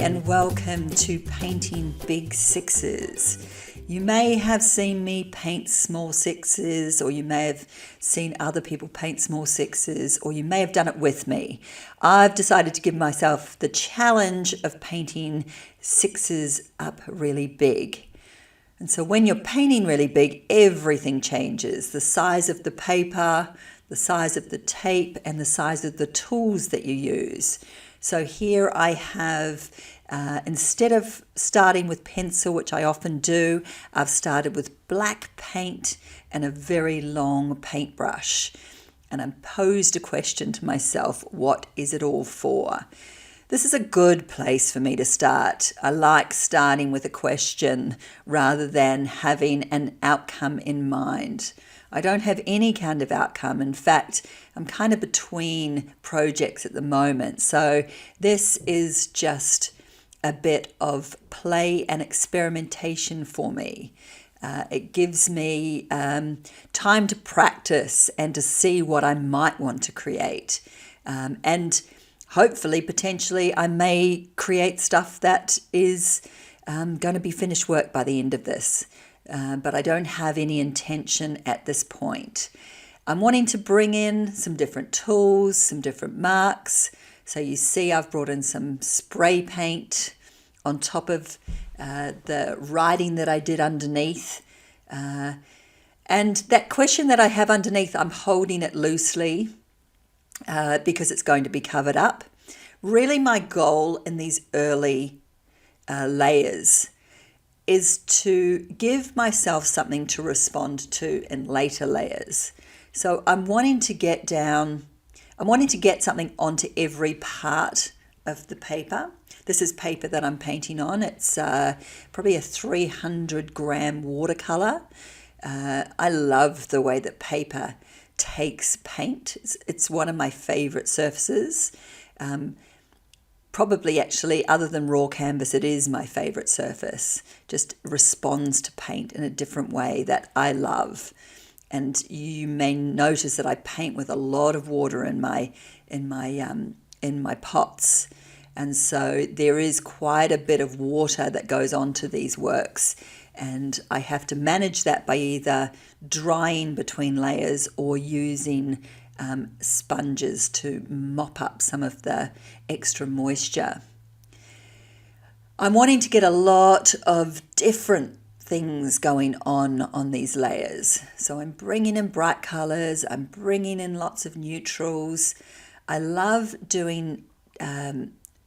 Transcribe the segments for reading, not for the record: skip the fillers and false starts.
and welcome to Painting Big Sixes. You may have seen me paint small sixes, or you may have seen other people paint small sixes, or you may have done it with me. I've decided to give myself the challenge of painting sixes up really big. And so when you're painting really big, everything changes. The size of the paper, the size of the tape, and the size of the tools that you use. So here I have, instead of starting with pencil, which I often do, I've started with black paint and a very long paintbrush. And I posed a question to myself, what is it all for? This is a good place for me to start. I like starting with a question rather than having an outcome in mind. I don't have any kind of outcome. In fact, I'm kind of between projects at the moment. So this is just a bit of play and experimentation for me. It gives me time to practice and to see what I might want to create. And hopefully, potentially, I may create stuff that is going to be finished work by the end of this. But I don't have any intention at this point. I'm wanting to bring in some different tools, some different marks. So you see I've brought in some spray paint on top of the writing that I did underneath. And that question that I have underneath, I'm holding it loosely because it's going to be covered up. Really, my goal in these early layers is to give myself something to respond to in later layers. So I'm wanting to get something onto every part of the paper. This is paper that I'm painting on. It's probably a 300 gram watercolor. I love the way that paper takes paint. It's one of my favorite surfaces. Probably actually, other than raw canvas, it is my favorite surface. Just responds to paint in a different way that I love. And you may notice that I paint with a lot of water in my pots. And so there is quite a bit of water that goes onto these works. And I have to manage that by either drying between layers or using sponges to mop up some of the extra moisture. I'm wanting to get a lot of different things going on these layers. So I'm bringing in bright colors, I'm bringing in lots of neutrals. I love doing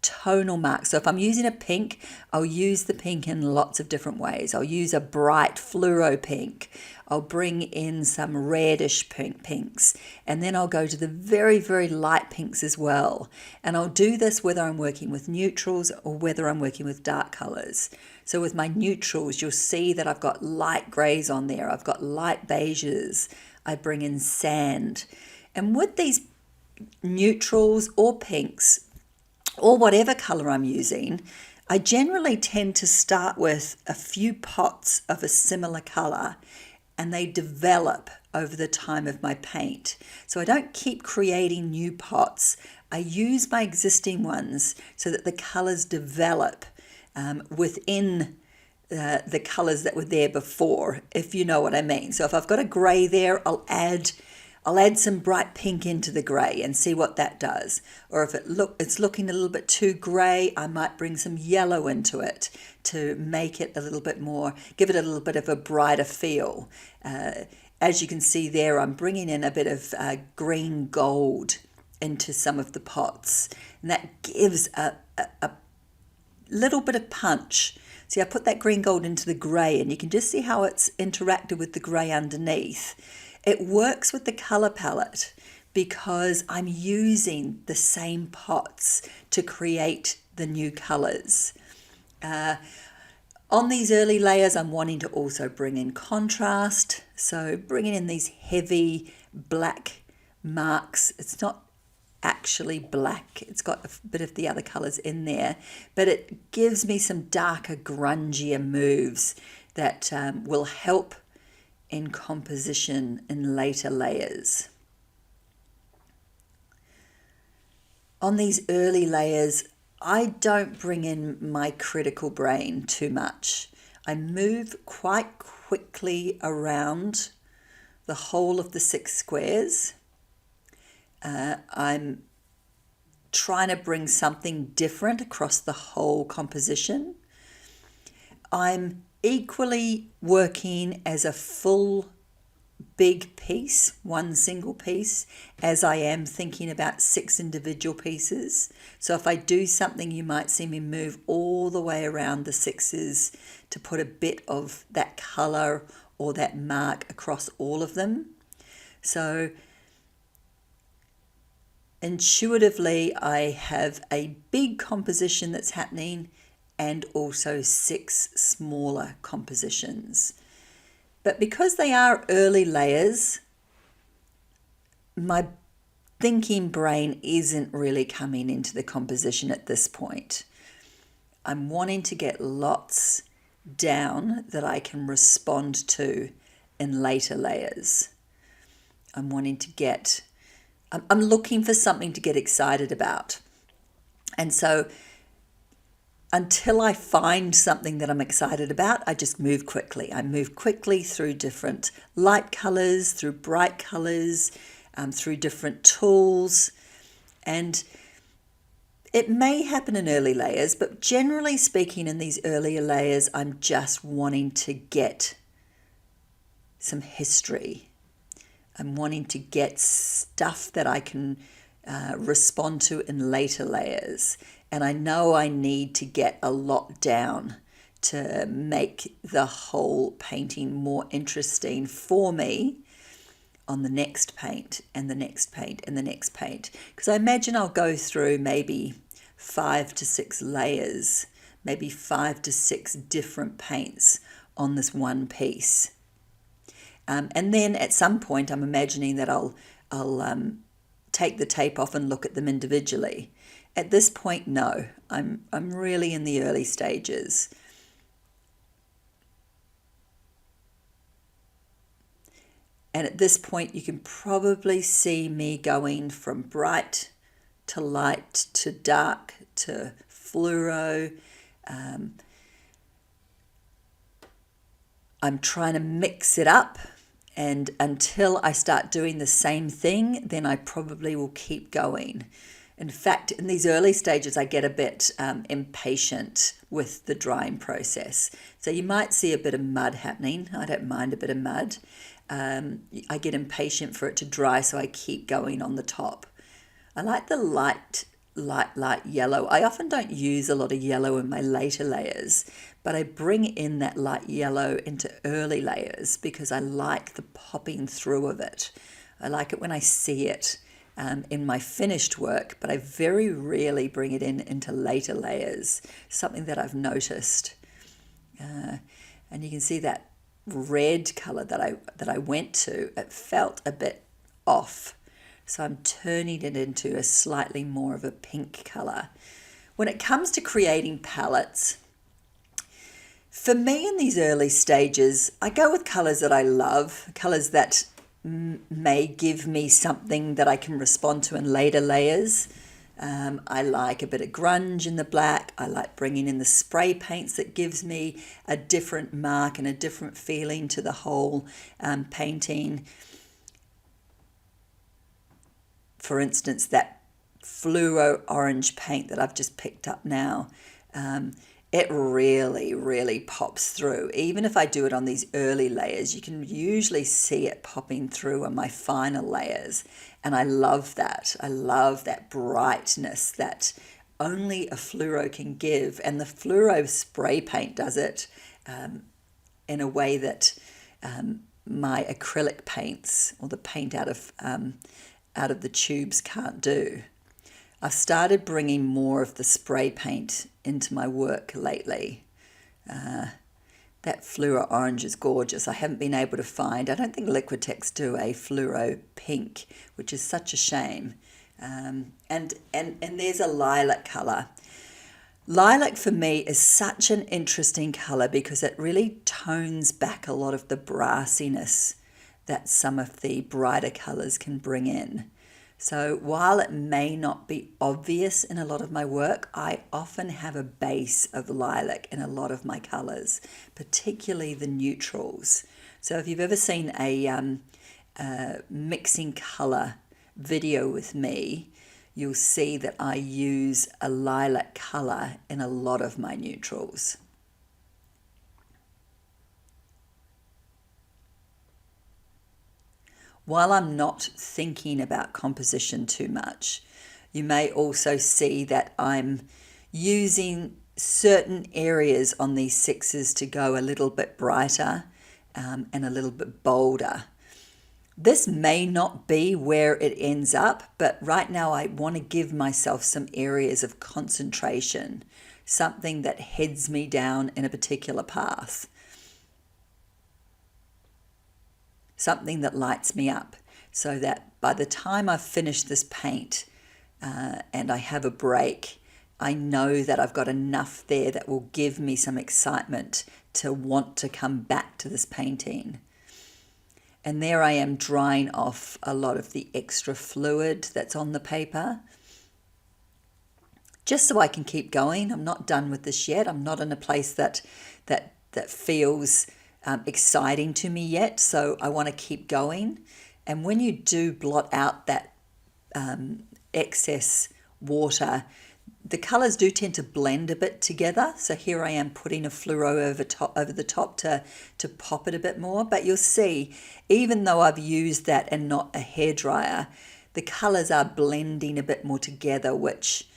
tonal marks. So if I'm using a pink, I'll use the pink in lots of different ways. I'll use a bright fluoro pink. I'll bring in some reddish pinks, and then I'll go to the very, very light pinks as well. And I'll do this whether I'm working with neutrals or whether I'm working with dark colors. So with my neutrals, you'll see that I've got light grays on there. I've got light beiges. I bring in sand. And with these neutrals or pinks, or whatever color I'm using, I generally tend to start with a few pots of a similar color, and they develop over the time of my paint. So I don't keep creating new pots. I use my existing ones so that the colors develop within the colors that were there before, if you know what I mean. So if I've got a gray there, I'll add some bright pink into the gray and see what that does. Or if it's looking a little bit too gray, I might bring some yellow into it to make it a little bit more, give it a little bit of a brighter feel. As you can see there, I'm bringing in a bit of green gold into some of the pots, and that gives a little bit of punch. See, I put that green gold into the gray, and you can just see how it's interacted with the gray underneath. It works with the color palette because I'm using the same pots to create the new colors. On these early layers, I'm wanting to also bring in contrast. So bringing in these heavy black marks. It's not actually black. It's got a bit of the other colors in there, but it gives me some darker, grungier moves that will help in composition in later layers. On these early layers, I don't bring in my critical brain too much. I move quite quickly around the whole of the 6 squares. I'm trying to bring something different across the whole composition. I'm equally working as a full big piece, one single piece, as I am thinking about 6 individual pieces. So if I do something, you might see me move all the way around the 6s to put a bit of that color or that mark across all of them. So intuitively, I have a big composition that's happening and also 6 smaller compositions. But because they are early layers, my thinking brain isn't really coming into the composition at this point. I'm wanting to get lots down that I can respond to in later layers. I'm looking for something to get excited about. And so until I find something that I'm excited about, I just move quickly. I move quickly through different light colors, through bright colors, through different tools. And it may happen in early layers, but generally speaking, in these earlier layers, I'm just wanting to get some history. I'm wanting to get stuff that I can respond to in later layers. And I know I need to get a lot down to make the whole painting more interesting for me on the next paint and the next paint and the next paint. Because I imagine I'll go through maybe 5 to 6 layers, maybe 5 to 6 different paints on this one piece. And then at some point, I'm imagining that I'll take the tape off and look at them individually. At this point, no, I'm really in the early stages. And at this point, you can probably see me going from bright to light to dark to fluoro. I'm trying to mix it up. And until I start doing the same thing, then I probably will keep going. In fact, in these early stages, I get a bit impatient with the drying process. So you might see a bit of mud happening. I don't mind a bit of mud. I get impatient for it to dry, so I keep going on the top. I like the light yellow. I often don't use a lot of yellow in my later layers, but I bring in that light yellow into early layers because I like the popping through of it. I like it when I see it in my finished work, but I very rarely bring it into later layers, something that I've noticed. And you can see that red color that I went to, it felt a bit off. So I'm turning it into a slightly more of a pink color. When it comes to creating palettes, for me in these early stages, I go with colors that I love, colors that may give me something that I can respond to in later layers. I like a bit of grunge in the black. I like bringing in the spray paints that gives me a different mark and a different feeling to the whole painting. For instance, that fluoro orange paint that I've just picked up now, it really, really pops through. Even if I do it on these early layers, you can usually see it popping through on my final layers. And I love that. I love that brightness that only a fluoro can give. And the fluoro spray paint does it in a way that my acrylic paints or the paint out of the tubes can't do. I've started bringing more of the spray paint into my work lately. That fluoro orange is gorgeous. I haven't been able to find, I don't think Liquitex do a fluoro pink, which is such a shame. And there's a lilac color. Lilac for me is such an interesting color because it really tones back a lot of the brassiness that some of the brighter colors can bring in. So while it may not be obvious in a lot of my work, I often have a base of lilac in a lot of my colours, particularly the neutrals. So if you've ever seen a mixing colour video with me, you'll see that I use a lilac colour in a lot of my neutrals. While I'm not thinking about composition too much, you may also see that I'm using certain areas on these sixes to go a little bit brighter and a little bit bolder. This may not be where it ends up, but right now I want to give myself some areas of concentration, something that heads me down in a particular path, something that lights me up, so that by the time I've finished this paint and I have a break, I know that I've got enough there that will give me some excitement to want to come back to this painting. And there I am drying off a lot of the extra fluid that's on the paper, just so I can keep going. I'm not done with this yet. I'm not in a place that feels exciting to me yet, so I want to keep going. And when you do blot out that excess water, the colours do tend to blend a bit together. So here I am putting a fluoro over the top to pop it a bit more. But you'll see, even though I've used that and not a hairdryer, the colours are blending a bit more together, which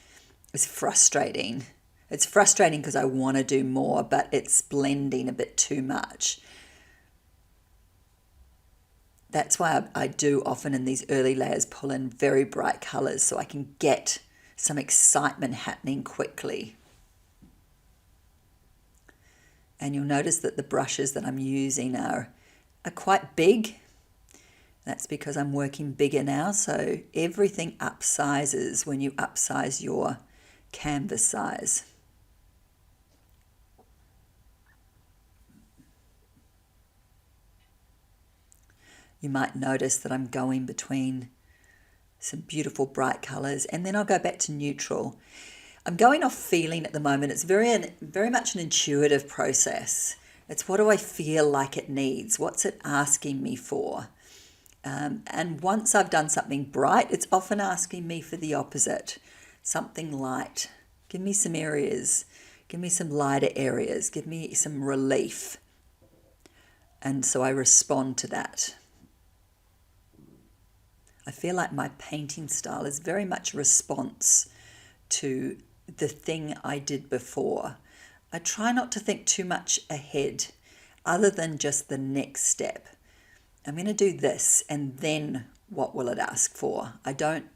is frustrating. It's frustrating because I want to do more, but it's blending a bit too much. That's why I do often in these early layers pull in very bright colours so I can get some excitement happening quickly. And you'll notice that the brushes that I'm using are quite big. That's because I'm working bigger now, so everything upsizes when you upsize your canvas size. You might notice that I'm going between some beautiful bright colours, and then I'll go back to neutral. I'm going off feeling at the moment. It's very much an intuitive process. It's what do I feel like it needs? What's it asking me for? And once I've done something bright, it's often asking me for the opposite, something light. Give me some areas. Give me some lighter areas. Give me some relief. And so I respond to that. I feel like my painting style is very much a response to the thing I did before. I try not to think too much ahead other than just the next step. I'm going to do this, and then what will it ask for? I don't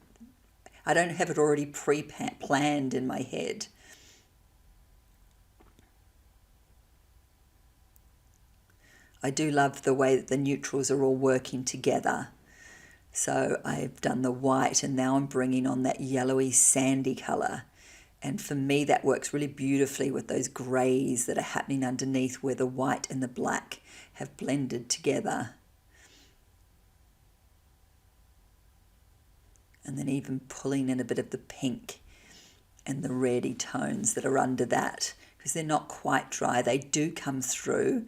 have it already pre-planned in my head. I do love the way that the neutrals are all working together. So I've done the white, and now I'm bringing on that yellowy sandy colour. And for me, that works really beautifully with those greys that are happening underneath where the white and the black have blended together. And then even pulling in a bit of the pink and the reddy tones that are under that, because they're not quite dry. They do come through,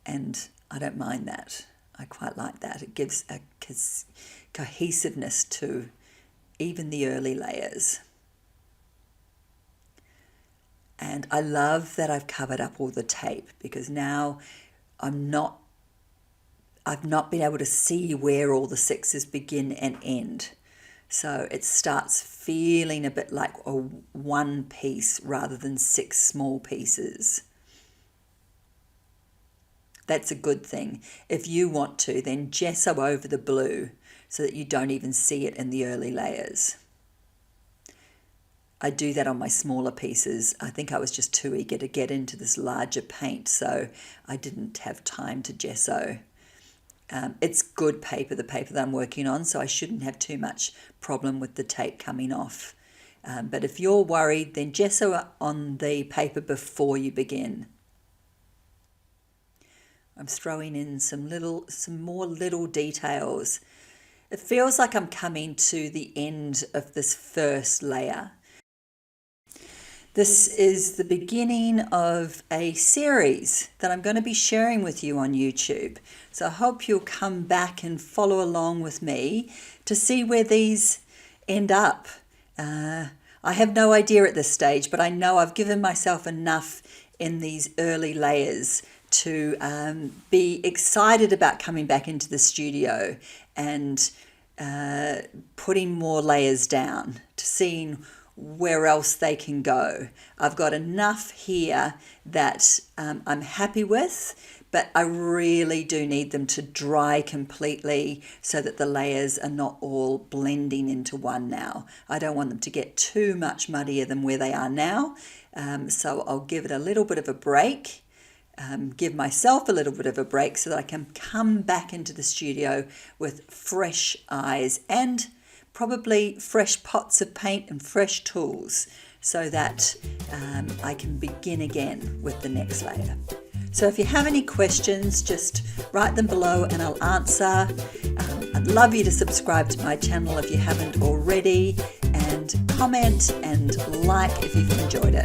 and I don't mind that. I quite like that. It gives a cohesiveness to even the early layers. And I love that I've covered up all the tape, because now I've not been able to see where all the sixes begin and end. So it starts feeling a bit like a one piece rather than 6 small pieces. That's a good thing. If you want to, then gesso over the blue so that you don't even see it in the early layers. I do that on my smaller pieces. I think I was just too eager to get into this larger paint, so I didn't have time to gesso. It's good paper, the paper that I'm working on, so I shouldn't have too much problem with the tape coming off. But if you're worried, then gesso on the paper before you begin. I'm throwing in some more little details. It feels like I'm coming to the end of this first layer. This is the beginning of a series that I'm going to be sharing with you on YouTube. So I hope you'll come back and follow along with me to see where these end up. I have no idea at this stage, but I know I've given myself enough in these early layers to be excited about coming back into the studio and putting more layers down, to seeing where else they can go. I've got enough here that I'm happy with, but I really do need them to dry completely so that the layers are not all blending into one now. I don't want them to get too much muddier than where they are now, so I'll give it a little bit of a break, give myself a little bit of a break so that I can come back into the studio with fresh eyes and probably fresh pots of paint and fresh tools so that I can begin again with the next layer. So if you have any questions, just write them below and I'll answer. I'd love you to subscribe to my channel if you haven't already, and comment and like if you've enjoyed it.